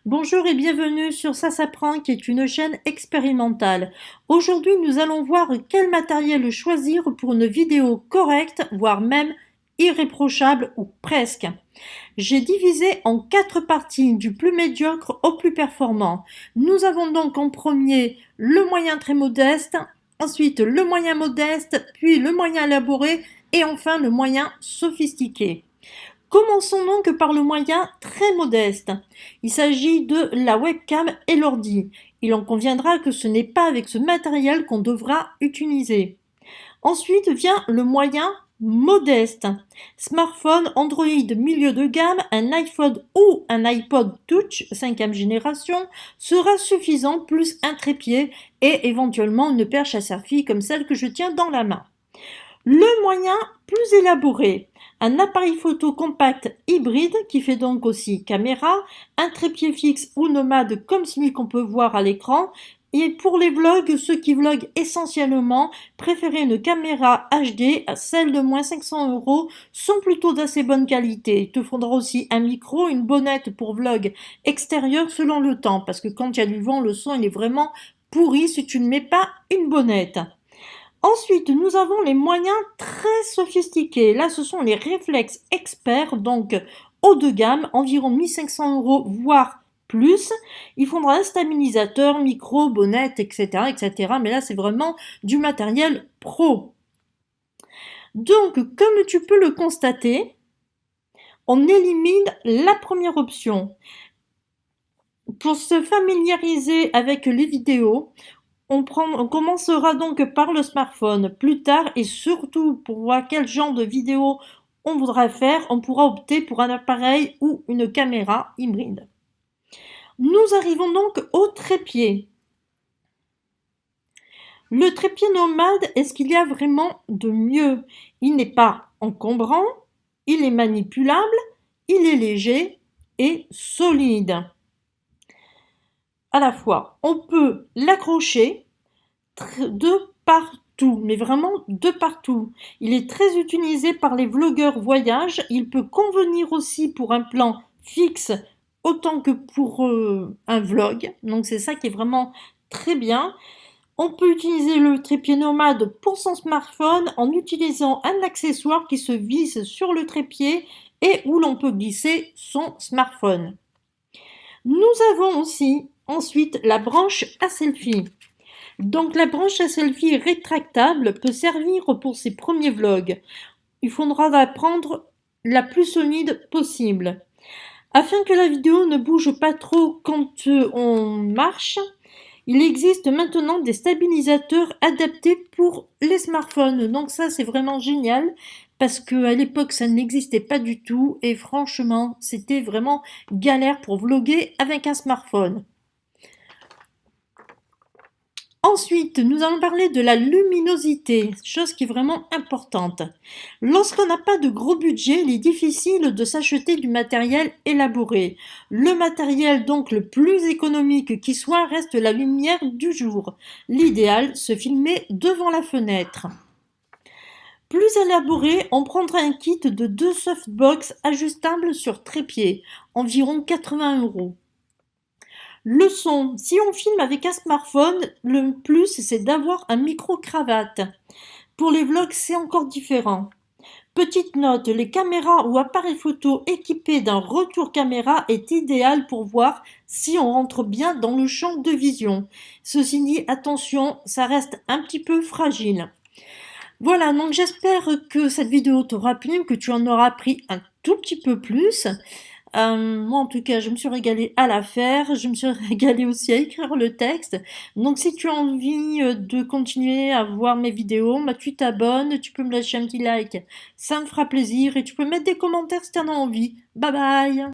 Bonjour et bienvenue sur Ça s'apprend qui est une chaîne expérimentale. Aujourd'hui nous allons voir quel matériel choisir pour une vidéo correcte, voire même irréprochable ou presque. J'ai divisé en 4 parties du plus médiocre au plus performant. Nous avons donc en premier le moyen très modeste, ensuite le moyen modeste, puis le moyen élaboré et enfin le moyen sophistiqué. Commençons donc par le moyen très modeste. Il s'agit de la webcam et l'ordi. Il en conviendra que ce n'est pas avec ce matériel qu'on devra utiliser. Ensuite vient le moyen modeste. Smartphone, Android milieu de gamme, un iPhone ou un iPod Touch 5e génération sera suffisant, plus un trépied et éventuellement une perche à selfie comme celle que je tiens dans la main. Le moyen plus élaboré, un appareil photo compact hybride qui fait donc aussi caméra, un trépied fixe ou nomade comme celui qu'on peut voir à l'écran. Et pour les vlogs, ceux qui vloguent essentiellement, préférez une caméra HD, celles de moins 500 € sont plutôt d'assez bonne qualité. Il te faudra aussi un micro, une bonnette pour vlog extérieur selon le temps, parce que quand il y a du vent, le son il est vraiment pourri si tu ne mets pas une bonnette. Ensuite, nous avons les moyens très sophistiqués. Là, ce sont les réflexes experts, donc haut de gamme, environ 1500 €, voire plus. Il faudra un stabilisateur, micro, bonnette, etc., etc. Mais là, c'est vraiment du matériel pro. Donc, comme tu peux le constater, on élimine la première option. Pour se familiariser avec les vidéos, on commencera donc par le smartphone plus tard et surtout pour voir quel genre de vidéo on voudra faire, on pourra opter pour un appareil ou une caméra hybride. Nous arrivons donc au trépied. Le trépied nomade, est-ce qu'il y a vraiment de mieux? Il n'est pas encombrant, il est manipulable, il est léger et solide. À la fois, on peut l'accrocher de partout, mais vraiment de partout. Il est très utilisé par les vlogueurs voyage. Il peut convenir aussi pour un plan fixe autant que pour un vlog. Donc c'est ça qui est vraiment très bien. On peut utiliser le trépied nomade pour son smartphone en utilisant un accessoire qui se visse sur le trépied et où l'on peut glisser son smartphone. Nous avons aussi ensuite la branche à selfie. Donc la branche à selfie rétractable peut servir pour ses premiers vlogs. Il faudra la prendre la plus solide possible. Afin que la vidéo ne bouge pas trop quand on marche, il existe maintenant des stabilisateurs adaptés pour les smartphones. Donc ça c'est vraiment génial parce qu'à l'époque ça n'existait pas du tout et franchement c'était vraiment galère pour vlogger avec un smartphone. Ensuite, nous allons parler de la luminosité, chose qui est vraiment importante. Lorsqu'on n'a pas de gros budget, il est difficile de s'acheter du matériel élaboré. Le matériel donc le plus économique qui soit reste la lumière du jour. L'idéal, se filmer devant la fenêtre. Plus élaboré, on prendra un kit de 2 softbox ajustables sur trépied, environ 80 €. Le son, si on filme avec un smartphone, le plus c'est d'avoir un micro-cravate. Pour les vlogs, c'est encore différent. Petite note, les caméras ou appareils photo équipés d'un retour caméra est idéal pour voir si on rentre bien dans le champ de vision. Ceci dit, attention, ça reste un petit peu fragile. Voilà, donc j'espère que cette vidéo t'aura plu, que tu en auras appris un tout petit peu plus. Moi en tout cas je me suis régalée à la faire, je me suis régalée aussi à écrire le texte. Donc si tu as envie de continuer à voir mes vidéos, bah, tu t'abonnes, tu peux me lâcher un petit like, ça me fera plaisir et tu peux mettre des commentaires si tu en as envie. Bye bye!